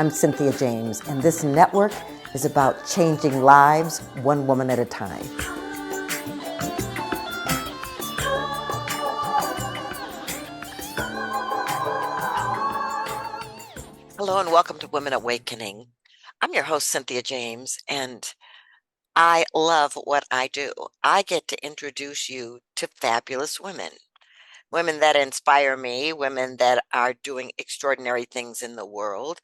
I'm Cynthia James, and this network is about changing lives one woman at a time. Hello and welcome to Women Awakening. I'm your host, Cynthia James, and I love what I do. I get to introduce you to fabulous women, women that inspire me, women that are doing extraordinary things in the world,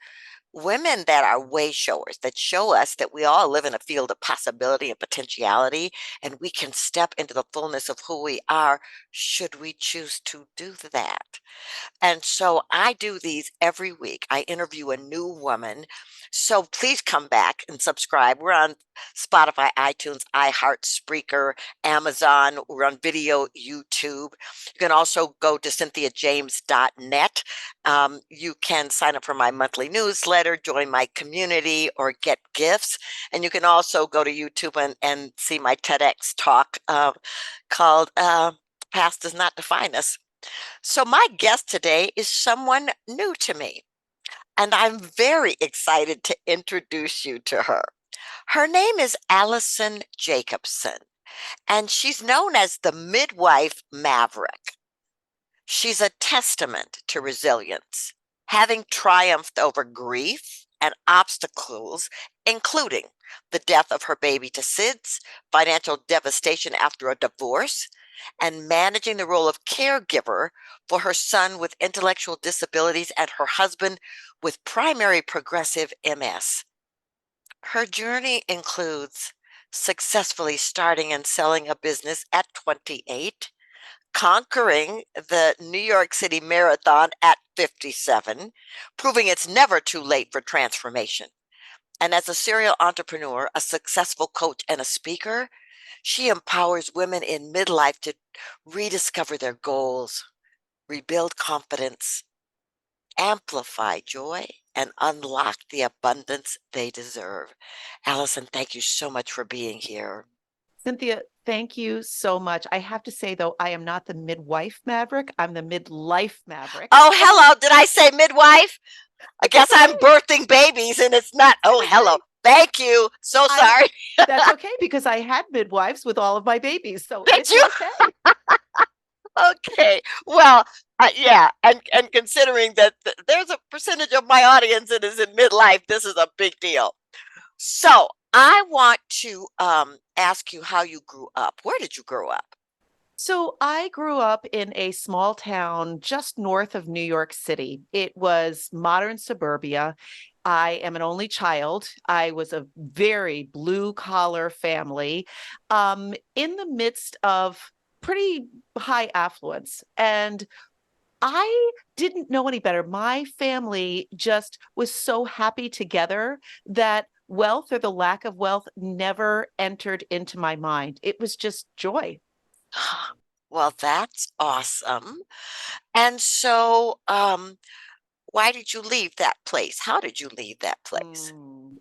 women that are way showers, that show us that we all live in a field of possibility and potentiality, and we can step into the fullness of who we are should we choose to do that. And so I do these every week. I interview a new woman. So please come back and subscribe. We're on Spotify, iTunes, iHeart, Spreaker, Amazon. We're on video, YouTube. You can also go to cynthiajames.net. You can sign up for my monthly newsletter, join my community, or get gifts. And you can also go to YouTube and see my TEDx talk called Past Does Not Define Us. So my guest today is someone new to me, and I'm very excited to introduce you to her. Her name is Alison Jacobson, and she's known as the midwife maverick. She's a testament to resilience, having triumphed over grief and obstacles, including the death of her baby to SIDS, financial devastation after a divorce, and managing the role of caregiver for her son with intellectual disabilities and her husband with primary progressive MS. Her journey includes successfully starting and selling a business at 28, conquering the New York City Marathon at 57, proving it's never too late for transformation. And as a serial entrepreneur, a successful coach, and a speaker, she empowers women in midlife to rediscover their goals, rebuild confidence, amplify joy, and unlock the abundance they deserve. Alison, thank you so much for being here. Cynthia, thank you so much. I have to say, though, I am not the midwife maverick. I'm the midlife maverick. Oh, hello. Did I say midwife? I guess I'm birthing babies and it's not. Oh, hello. Thank you. So sorry. That's okay, because I had midwives with all of my babies. So Did it's you? okay. Okay. Well, yeah. And considering that there's a percentage of my audience that is in midlife, this is a big deal. So I want to ask you how you grew up. Where did you grow up? So I grew up in a small town just north of New York City. It was modern suburbia. I am an only child. I was a very blue collar family in the midst of pretty high affluence. And I didn't know any better. My family just was so happy together that wealth or the lack of wealth never entered into my mind. It was just joy. Well, that's awesome. And so, why did you leave that place? How did you leave that place?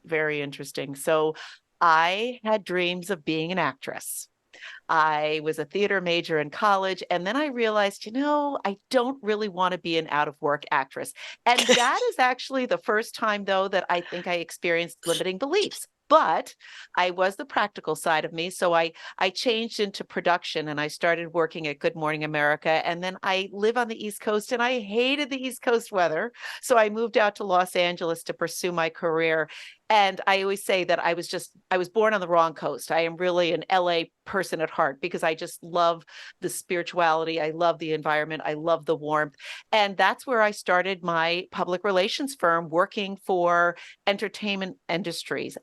Very interesting. So I had dreams of being an actress. I was a theater major in college, and then I realized, I don't really want to be an out of work actress. And that is actually the first time, though, that I think I experienced limiting beliefs. But I was the practical side of me. So I changed into production and I started working at Good Morning America. And then I live on the East Coast and I hated the East Coast weather. So I moved out to Los Angeles to pursue my career. And I always say that I was born on the wrong coast. I am really an LA person at heart because I just love the spirituality. I love the environment. I love the warmth. And that's where I started my public relations firm, working for entertainment industries,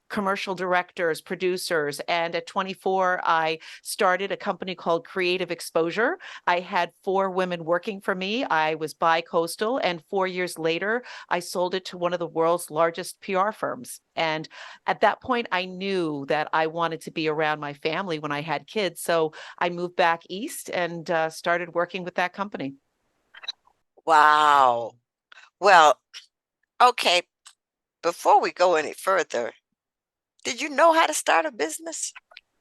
commercial directors, producers. And at 24, I started a company called Creative Exposure. I had 4 women working for me. I was bi-coastal. And 4 years later, I sold it to one of the world's largest PR firms. And at that point, I knew that I wanted to be around my family when I had kids. So I moved back east and started working with that company. Wow. Well, okay. Before we go any further, did you know how to start a business?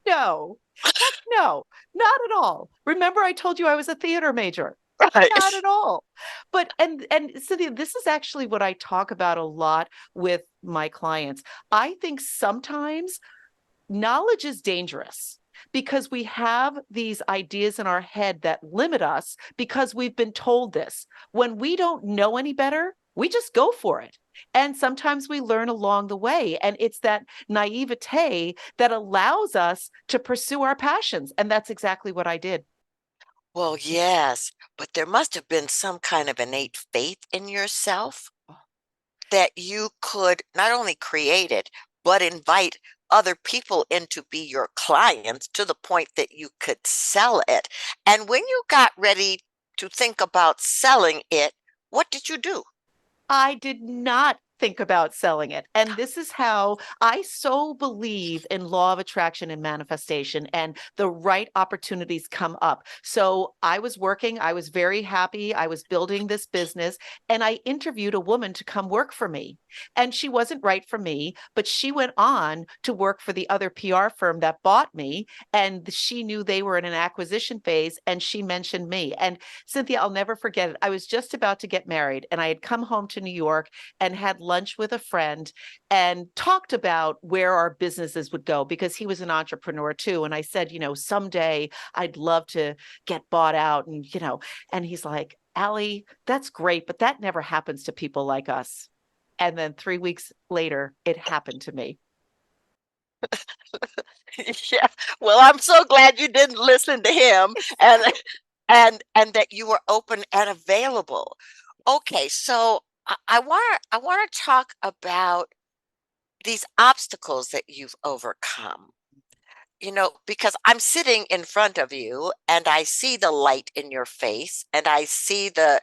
No, heck no, not at all. Remember, I told you I was a theater major. Right. Not at all. But and Cynthia, this is actually what I talk about a lot with my clients. I think sometimes knowledge is dangerous because we have these ideas in our head that limit us because we've been told this. When we don't know any better, we just go for it. And sometimes we learn along the way. And it's that naivete that allows us to pursue our passions. And that's exactly what I did. Well, yes, but there must have been some kind of innate faith in yourself that you could not only create it, but invite other people in to be your clients to the point that you could sell it. And when you got ready to think about selling it, what did you do? I did not think about selling it. And this is how I so believe in law of attraction and manifestation, and the right opportunities come up. So I was working, I was very happy, I was building this business, and I interviewed a woman to come work for me. And she wasn't right for me, but she went on to work for the other PR firm that bought me. And she knew they were in an acquisition phase, and she mentioned me. And Cynthia, I'll never forget it. I was just about to get married, and I had come home to New York and had lunch with a friend and talked about where our businesses would go because he was an entrepreneur too. And I said, someday I'd love to get bought out. And he's like, Allie, that's great, but that never happens to people like us. And then 3 weeks later, it happened to me. Yeah. Well, I'm so glad you didn't listen to him and and that you were open and available. Okay, so I want to talk about these obstacles that you've overcome. Because I'm sitting in front of you and I see the light in your face and I see the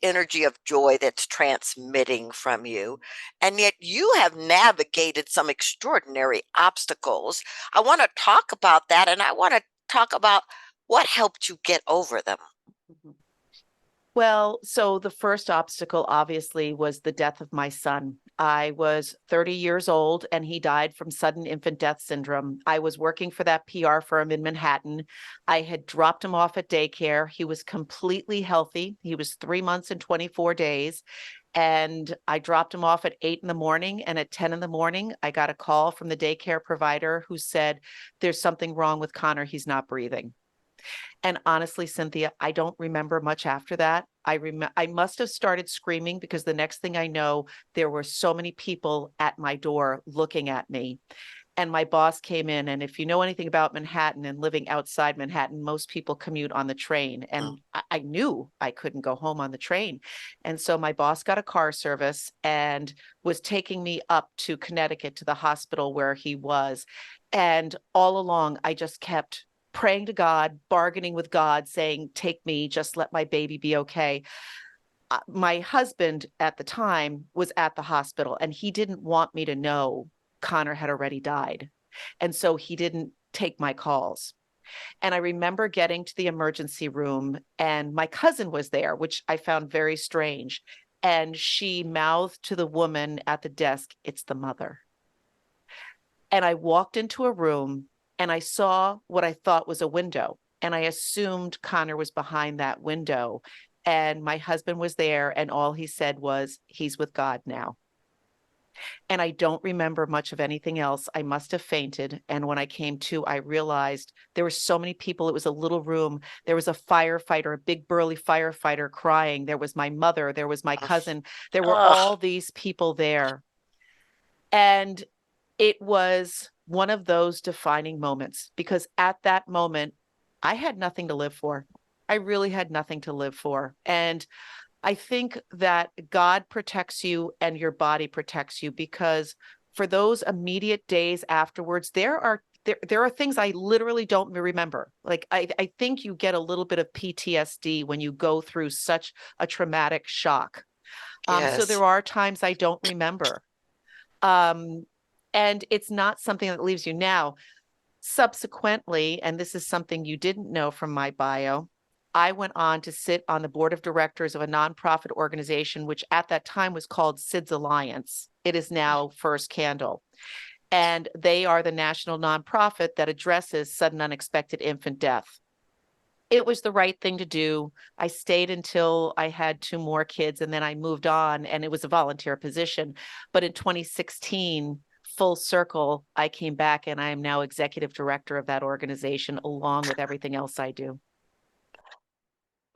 energy of joy that's transmitting from you. And yet you have navigated some extraordinary obstacles. I want to talk about that and I want to talk about what helped you get over them. Mhm. Well, so the first obstacle obviously was the death of my son. I was 30 years old and he died from sudden infant death syndrome. I was working for that PR firm in Manhattan. I had dropped him off at daycare. He was completely healthy. He was 3 months and 24 days. And I dropped him off at 8 in the morning. And at 10 in the morning, I got a call from the daycare provider who said, there's something wrong with Connor. He's not breathing. And honestly, Cynthia, I don't remember much after that. I must have started screaming because the next thing I know, there were so many people at my door looking at me. And my boss came in. And if you know anything about Manhattan and living outside Manhattan, most people commute on the train. Mm. And I knew I couldn't go home on the train. And so my boss got a car service and was taking me up to Connecticut to the hospital where he was. And all along, I just kept praying to God, bargaining with God, saying, take me, just let my baby be okay. My husband at the time was at the hospital and he didn't want me to know Connor had already died. And so he didn't take my calls. And I remember getting to the emergency room and my cousin was there, which I found very strange. And she mouthed to the woman at the desk, it's the mother. And I walked into a room and I saw what I thought was a window. And I assumed Connor was behind that window. And my husband was there. And all he said was, he's with God now. And I don't remember much of anything else. I must have fainted. And when I came to, I realized there were so many people. It was a little room. There was a firefighter, a big burly firefighter crying. There was my mother. There was my cousin. There were Ugh. all these people there. And it was one of those defining moments because at that moment, I had nothing to live for. I really had nothing to live for. And I think that God protects you and your body protects you because for those immediate days afterwards, there are things I literally don't remember. Like I think you get a little bit of PTSD when you go through such a traumatic shock. So Yes. there are times I don't remember. Um, and it's not something that leaves you now. Subsequently, and this is something you didn't know from my bio, I went on to sit on the board of directors of a nonprofit organization, which at that time was called SIDS Alliance. It is now First Candle. And they are the national nonprofit that addresses sudden unexpected infant death. It was the right thing to do. I stayed until I had 2 more kids, and then I moved on, and it was a volunteer position. But in 2016, full circle, I came back, and I am now executive director of that organization, along with everything else I do.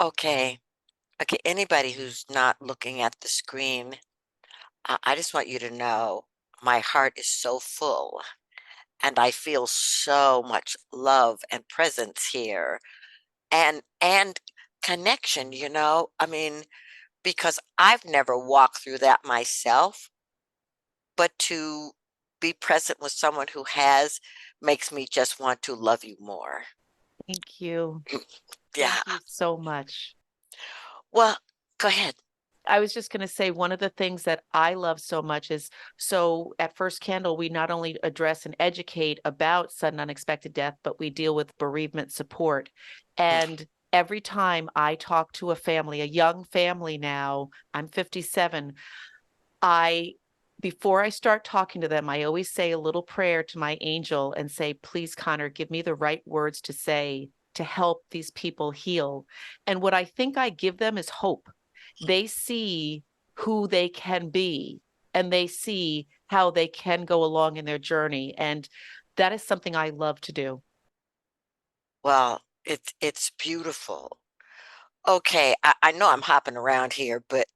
Okay. Okay. Anybody who's not looking at the screen, I just want you to know my heart is so full and I feel so much love and presence here and connection, you know? I mean, because I've never walked through that myself, but to be present with someone who has makes me just want to love you more. Thank you. Yeah. Thank you so much. Well, go ahead. I was just going to say one of the things that I love so much is, so at First Candle, we not only address and educate about sudden unexpected death, but we deal with bereavement support. And every time I talk to a family, a young family now, I'm 57, before I start talking to them, I always say a little prayer to my angel and say, please, Connor, give me the right words to say to help these people heal. And what I think I give them is hope. They see who they can be, and they see how they can go along in their journey. And that is something I love to do. Well, it's beautiful. Okay, I know I'm hopping around here, but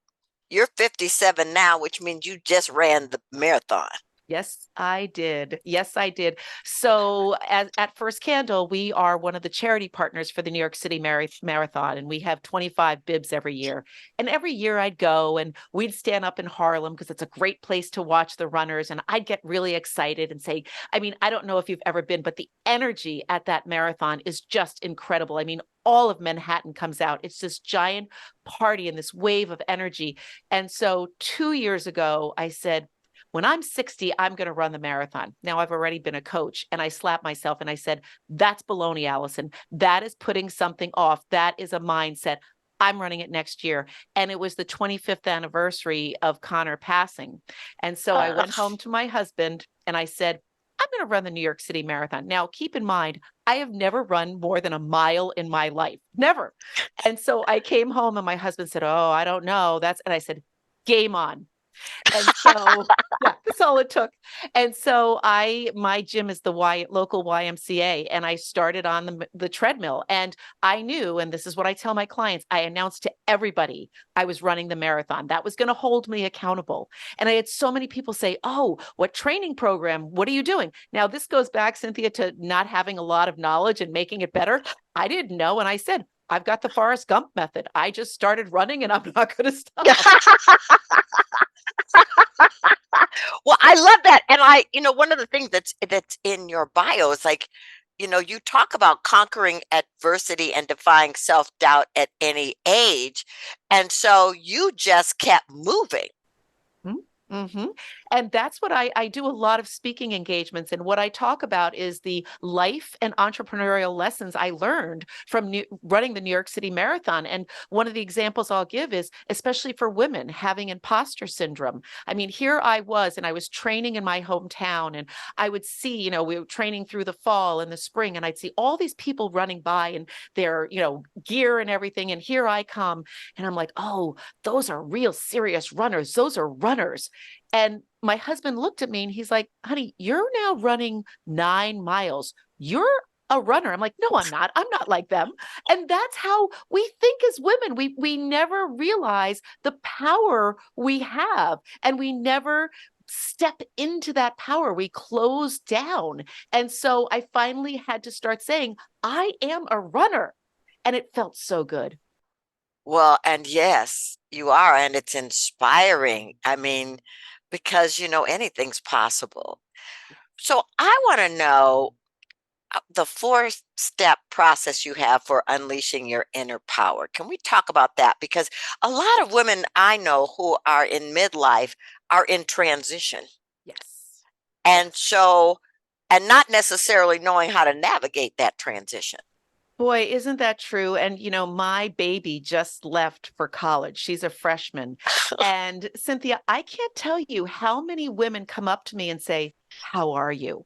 you're 57 now, which means you just ran the marathon. Yes, I did. Yes, I did. So at First Candle, we are one of the charity partners for the New York City Marathon, and we have 25 bibs every year. And every year I'd go and we'd stand up in Harlem because it's a great place to watch the runners. And I'd get really excited and say, I mean, I don't know if you've ever been, but the energy at that marathon is just incredible. I mean, all of Manhattan comes out. It's this giant party and this wave of energy. And so 2 years ago, I said, when I'm 60, I'm going to run the marathon. Now I've already been a coach, and I slapped myself and I said, that's baloney, Alison. That is putting something off. That is a mindset. I'm running it next year. And it was the 25th anniversary of Connor passing. And so I went home to my husband and I said, I'm going to run the New York City Marathon. Now, keep in mind, I have never run more than a mile in my life. Never. And so I came home and my husband said, oh, I don't know. And I said, game on. And so, yeah, that's all it took. And so my gym is the local YMCA, and I started on the treadmill, and I knew, and this is what I tell my clients, I announced to everybody I was running the marathon. That was going to hold me accountable. And I had so many people say, oh, what training program? What are you doing? Now, this goes back, Cynthia, to not having a lot of knowledge and making it better. I didn't know. And I said, I've got the Forrest Gump method. I just started running and I'm not going to stop. Well, I love that. And one of the things that's in your bio is like, you talk about conquering adversity and defying self-doubt at any age. And so you just kept moving. Mm-hmm. And that's what I do a lot of speaking engagements. And what I talk about is the life and entrepreneurial lessons I learned from running the New York City Marathon. And one of the examples I'll give is, especially for women, having imposter syndrome. I mean, here I was, and I was training in my hometown, and I would see, we were training through the fall and the spring, and I'd see all these people running by and their, gear and everything. And here I come, and I'm like, oh, those are real serious runners. Those are runners. And my husband looked at me and he's like, honey, you're now running 9 miles. You're a runner. I'm like, no, I'm not. I'm not like them. And that's how we think as women. We never realize the power we have, and we never step into that power. We close down. And so I finally had to start saying, I am a runner. And it felt so good. Well, and yes, you are. And it's inspiring. I mean, because, anything's possible. So I want to know the 4-step process you have for unleashing your inner power. Can we talk about that? Because a lot of women I know who are in midlife are in transition. Yes. And so, and not necessarily knowing how to navigate that transition. Boy, isn't that true? And, my baby just left for college. She's a freshman. And Cynthia, I can't tell you how many women come up to me and say, how are you?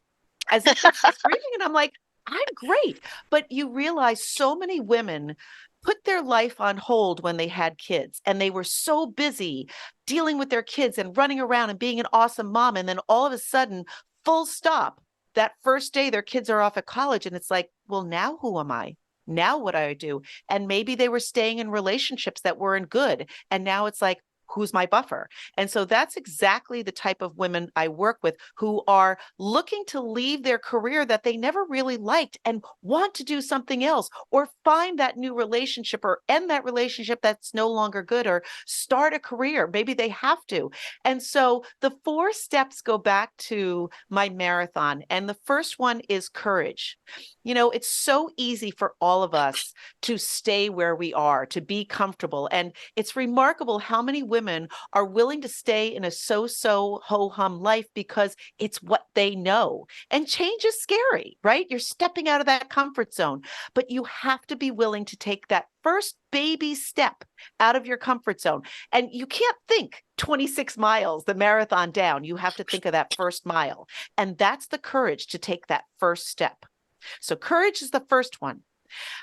As if they're screaming. And I'm like, I'm great. But you realize so many women put their life on hold when they had kids, and they were so busy dealing with their kids and running around and being an awesome mom. And then all of a sudden, full stop, that first day their kids are off at college. And it's like, well, now who am I? Now what do I do? And maybe they were staying in relationships that weren't good. And now it's like, who's my buffer? And so that's exactly the type of women I work with, who are looking to leave their career that they never really liked and want to do something else, or find that new relationship, or end that relationship that's no longer good, or start a career. Maybe they have to. And so the 4 steps go back to my marathon. And the first one is courage. It's so easy for all of us to stay where we are, to be comfortable. And it's remarkable how many women are willing to stay in a so-so ho-hum life because it's what they know. And change is scary, right? You're stepping out of that comfort zone, but you have to be willing to take that first baby step out of your comfort zone. And you can't think 26 miles, the marathon down. You have to think of that first mile. And that's the courage to take that first step. So courage is the first one.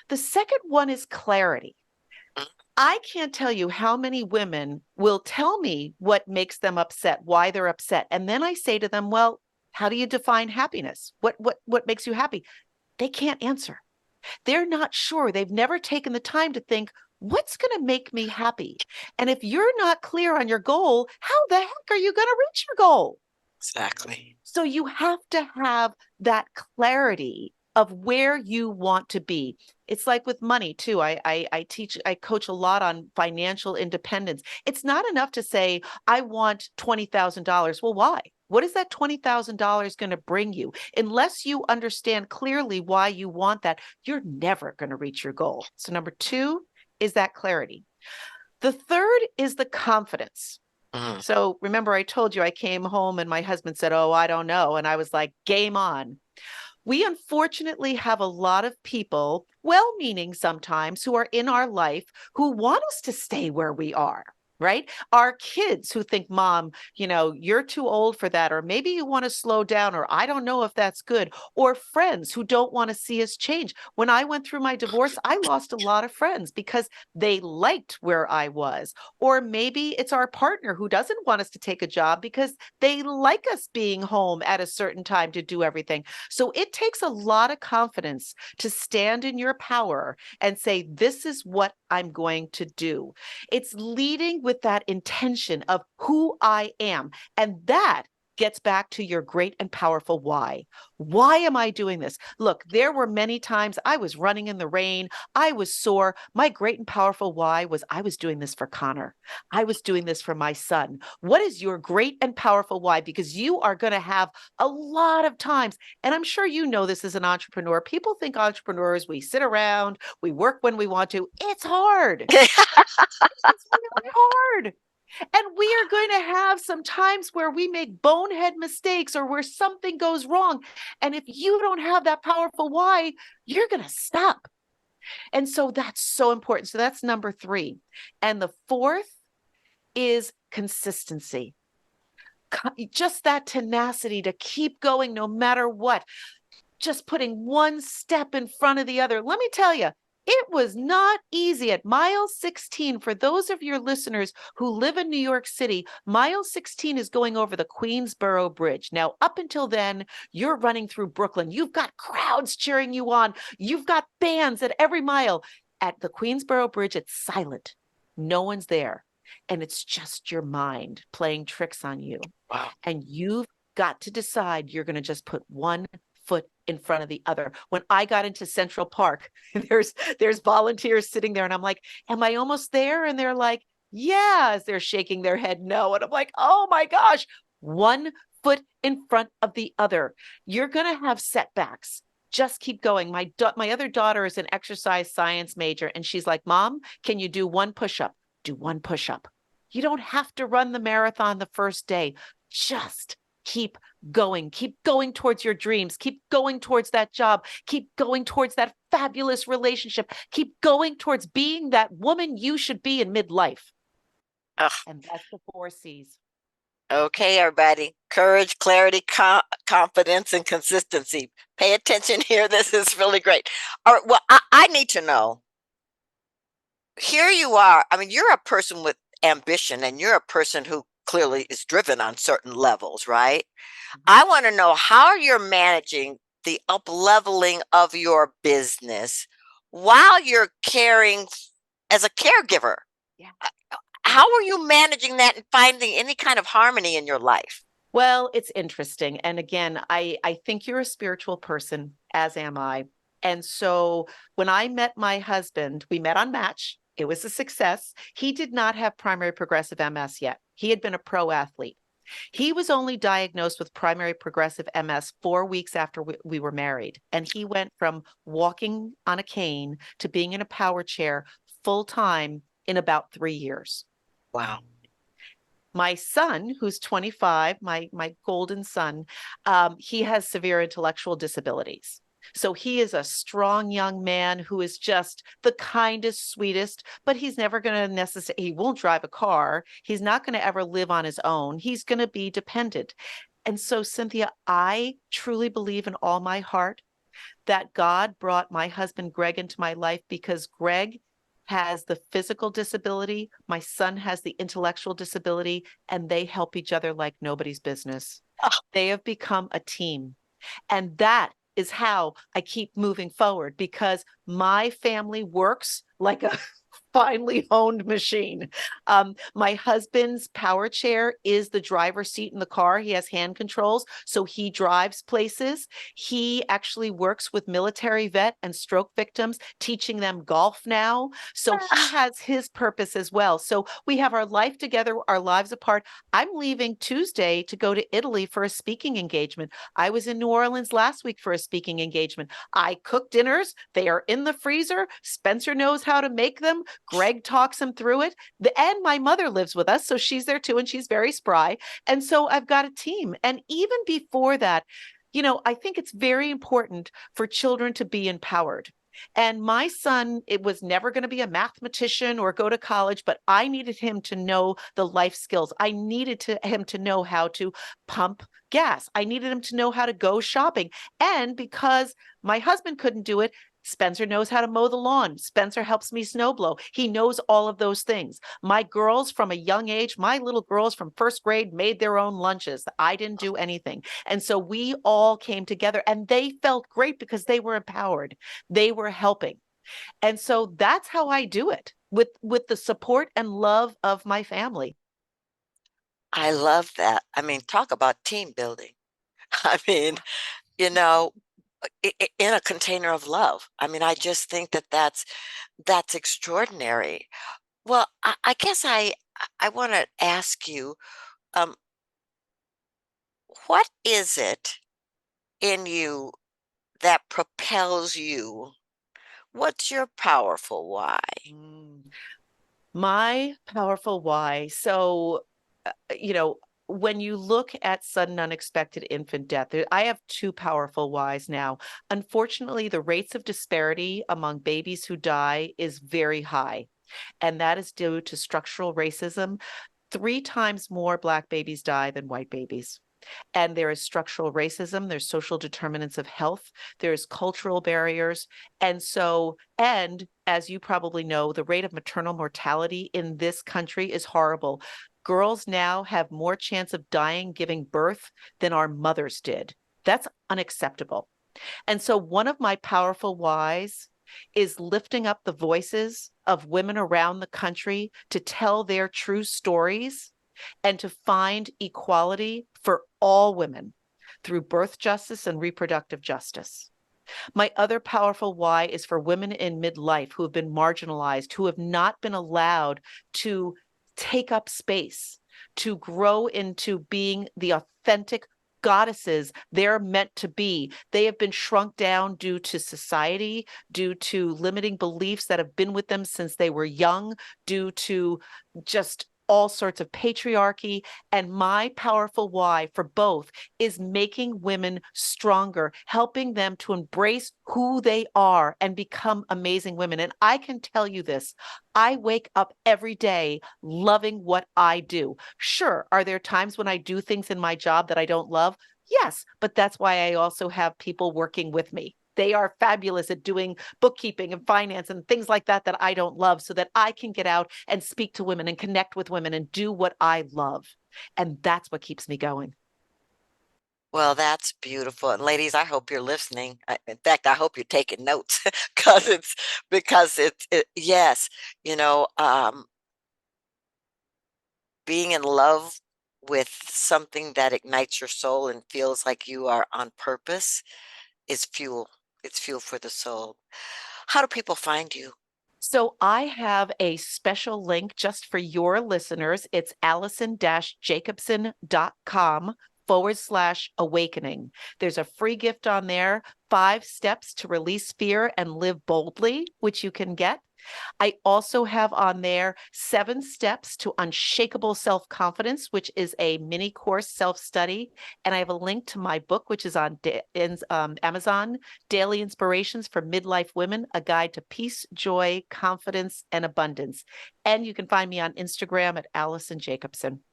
The second one is clarity. I can't tell you how many women will tell me what makes them upset, why they're upset. And then I say to them, well, how do you define happiness? What makes you happy? They can't answer. They're not sure. They've never taken the time to think, what's going to make me happy? And if you're not clear on your goal, how the heck are you going to reach your goal? Exactly. So you have to have that clarity of where you want to be. It's like with money too. I coach a lot on financial independence. It's not enough to say, I want $20,000. Well, why? What is that $20,000 going to bring you? Unless you understand clearly why you want that, you're never going to reach your goal. So number 2 is that clarity. The third is the confidence. So remember, I told you I came home and my husband said, oh, I don't know. And I was like, game on. We unfortunately have a lot of people, well-meaning sometimes, who are in our life who want us to stay where we are. Right? Our kids who think, Mom, you're too old for that, or maybe you want to slow down, or I don't know if that's good, or friends who don't want to see us change. When I went through my divorce, I lost a lot of friends because they liked where I was. Or maybe it's our partner who doesn't want us to take a job because they like us being home at a certain time to do everything. So it takes a lot of confidence to stand in your power and say, this is what I'm going to do. It's leading with that intention of who I am. And that gets back to your great and powerful why. Why am I doing this? Look, there were many times I was running in the rain. I was sore. My great and powerful why was I was doing this for Connor. I was doing this for my son. What is your great and powerful why? Because you are going to have a lot of times, and I'm sure you know this as an entrepreneur, people think entrepreneurs, we sit around, we work when we want to. It's hard. It's really hard. And we are going to have some times where we make bonehead mistakes or where something goes wrong. And if you don't have that powerful why, you're going to stop. And so that's so important. So that's number 3. And the 4th is consistency. Just that tenacity to keep going no matter what. Just putting one step in front of the other. Let me tell you, it was not easy at mile 16. For those of your listeners who live in New York City, mile 16 is going over the Queensboro Bridge. Now, up until then, you're running through Brooklyn. You've got crowds cheering you on. You've got bands at every mile. At the Queensboro Bridge, it's silent. No one's there. And it's just your mind playing tricks on you. Wow. And you've got to decide you're going to just put one foot in front of the other. When I got into Central Park, there's volunteers sitting there and I'm like, am I almost there? And they're like, yeah, as they're shaking their head, no. And I'm like, oh my gosh, one foot in front of the other. You're going to have setbacks. Just keep going. My other daughter is an exercise science major and she's like, Mom, can you do one push-up? Do one push-up. You don't have to run the marathon the first day. Just keep going towards your dreams, keep going towards that job, keep going towards that fabulous relationship, keep going towards being that woman you should be in midlife. Ugh. And that's the 4 C's. Okay, everybody. Courage, clarity, confidence, and consistency. Pay attention here. This is really great. All right. Well, I need to know. Here you are. I mean, you're a person with ambition and you're a person who clearly is driven on certain levels, right? Mhm. I want to know how you're managing the up leveling of your business while you're caring as a caregiver. Yeah. Uh, Yeah. How are you managing that and finding any kind of harmony in your life? Well, it's interesting. And again, I think you're a spiritual person, as am I. And so when I met my husband, we met on Match. It was a success. He did not have primary progressive MS yet. He had been a pro athlete. He was only diagnosed with primary progressive MS 4 weeks after we were married. And he went from walking on a cane to being in a power chair full time in about 3 years. Wow. My son, who's 25, my golden son, he has severe intellectual disabilities. So he is a strong young man who is just the kindest, sweetest, but he's never going to necessarily, he won't drive a car. He's not going to ever live on his own. He's going to be dependent. And so, Cynthia, I truly believe in all my heart that God brought my husband, Greg, into my life because Greg has the physical disability. My son has the intellectual disability, and they help each other like nobody's business. Oh, They have become a team. And that is how I keep moving forward because my family works like a finely honed machine. My husband's power chair is the driver's seat in the car. He has hand controls, so he drives places. He actually works with military vet and stroke victims, teaching them golf now. So he has his purpose as well. So we have our life together, our lives apart. I'm leaving Tuesday to go to Italy for a speaking engagement. I was in New Orleans last week for a speaking engagement. I cook dinners. They are in the freezer. Spencer knows how to make them. Greg talks him through it. And my mother lives with us, so she's there too, and she's very spry. And so I've got a team. And even before that, I think it's very important for children to be empowered. And my son, it was never going to be a mathematician or go to college, but I needed him to know the life skills. I needed him to know how to pump gas. I needed him to know how to go shopping. And because my husband couldn't do it, Spencer knows how to mow the lawn. Spencer helps me snowblow. He knows all of those things. My girls from a young age, my little girls from first grade made their own lunches. I didn't do anything. And so we all came together and they felt great because they were empowered. They were helping. And so that's how I do it with the support and love of my family. I love that. I mean, talk about team building. I mean, you know, in a container of love. I mean, I just think that that's extraordinary. Well, I guess I want to ask you, um, what is it in you that propels you? What's your powerful why? Mm. My powerful why. So, you know, when you look at sudden unexpected infant death, I have two powerful whys now. Unfortunately, the rates of disparity among babies who die is very high, and that is due to structural racism. 3 times more Black babies die than white babies. And there is structural racism, there's social determinants of health, there's cultural barriers. And as you probably know, the rate of maternal mortality in this country is horrible. Girls now have more chance of dying giving birth than our mothers did. That's unacceptable. And so one of my powerful whys is lifting up the voices of women around the country to tell their true stories and to find equality for all women through birth justice and reproductive justice. My other powerful why is for women in midlife who have been marginalized, who have not been allowed to take up space, to grow into being the authentic goddesses they're meant to be. They have been shrunk down due to society, due to limiting beliefs that have been with them since they were young, due to just all sorts of patriarchy. And my powerful why for both is making women stronger, helping them to embrace who they are and become amazing women. And I can tell you this, I wake up every day loving what I do. Sure, are there times when I do things in my job that I don't love? Yes, but that's why I also have people working with me. They are fabulous at doing bookkeeping and finance and things like that that I don't love, so that I can get out and speak to women and connect with women and do what I love. And that's what keeps me going. Well, that's beautiful. And ladies, I hope you're listening. In fact, I hope you're taking notes because it's yes, you know, being in love with something that ignites your soul and feels like you are on purpose is fuel. It's fuel for the soul. How do people find you? So I have a special link just for your listeners. It's Alison-Jacobson.com/awakening. There's a free gift on there, 5 steps to release fear and live boldly, which you can get. I also have on there 7 steps to unshakable self-confidence, which is a mini course self-study. And I have a link to my book, which is on Amazon, Daily Inspirations for Midlife Women, a guide to peace, joy, confidence, and abundance. And you can find me on Instagram at Alison Jacobson.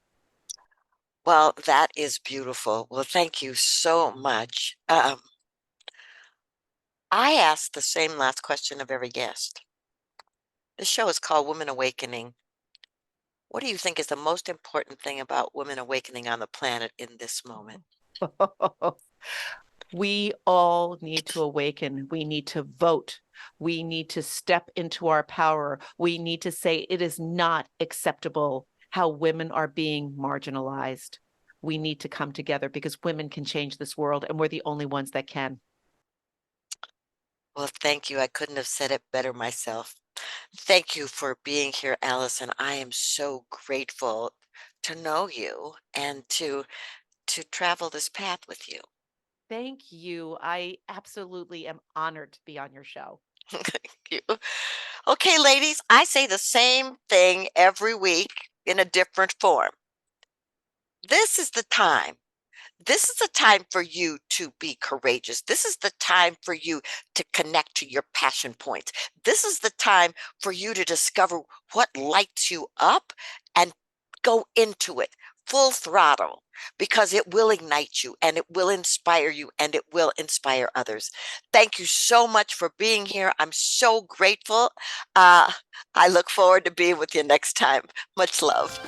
Well, that is beautiful. Well, thank you so much. I ask the same last question of every guest. This show is called Women Awakening. What do you think is the most important thing about women awakening on the planet in this moment? We all need to awaken. We need to vote. We need to step into our power. We need to say it is not acceptable how women are being marginalized. We need to come together because women can change this world, and we're the only ones that can. Well, thank you. I couldn't have said it better myself. Thank you for being here, Allison. I am so grateful to know you and to travel this path with you. Thank you. I absolutely am honored to be on your show. Thank you. Okay, ladies, I say the same thing every week in a different form. This is the time. This is the time for you to be courageous. This is the time for you to connect to your passion points. This is the time for you to discover what lights you up and go into it full throttle, because it will ignite you and it will inspire you and it will inspire others. Thank you so much for being here. I'm so grateful. I look forward to being with you next time. Much love.